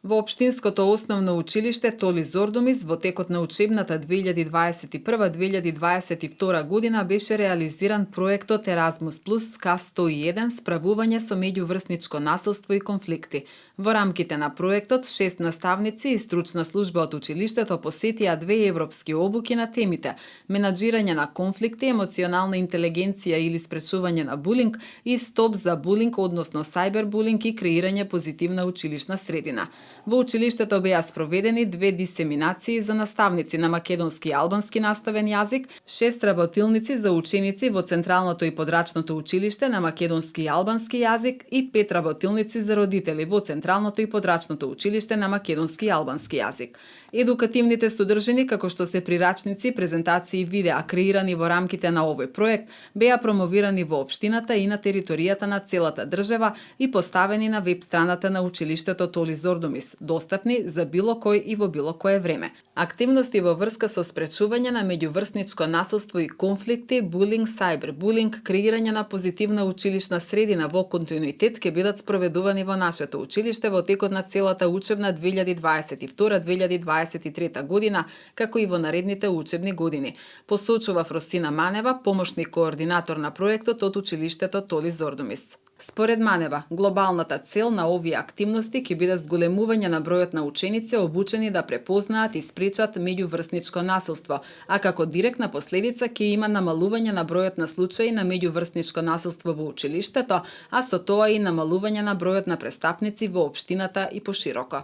Во Општинското основно училиште Толи Зордумис во текот на учебната 2021-2022 година беше реализиран проектот Еразмус Плюс К101 справување со меѓуврсничко насилство и конфликти. Во рамките на проектот, 6 наставници и стручна служба од училиштето посетија 2 европски обуки на темите менаџирање на конфликти, емоционална интелигенција или спречување на булинг и стоп за булинг, односно сајбербулинг и креирање позитивна училишна средина. Во училиштето беа спроведени 2 дисеминации за наставници на македонски и албански наставен јазик, 6 работилници за ученици во Централното и подрачното училиште на македонски и албански јазик и 5 работилници за родители во Централното и подрачното училиште на македонски и албански јазик. Едукативните содржини, како што се прирачници, презентации и видеа креирани во рамките на овој проект, беа промовирани во општината и на територијата на целата држава и поставени на веб страната на училиштето Толи Зордумис, достапни за било кој и во било кое време. Активности во врска со спречување на меѓуврсничко насилство и конфликти, булинг, сајбербулинг, креирање на позитивна училишна средина во континуитет ќе бидат спроведувани во нашето училиште во текот на целата учебна 2022-2023 година, како и во наредните учебни години, посочува Фросина Манева, помошник координатор на проектот од училиштето Толи Зордумис. Според Манева, глобалната цел на овие активности ќе биде зголемување на бројот на ученици обучени да препознаат и спречат меѓуврсничко насилство, а како директна последица ќе има намалување на бројот на случаи на меѓуврсничко насилство во училиштето, а со тоа и намалување на бројот на престапници во општината и пошироко.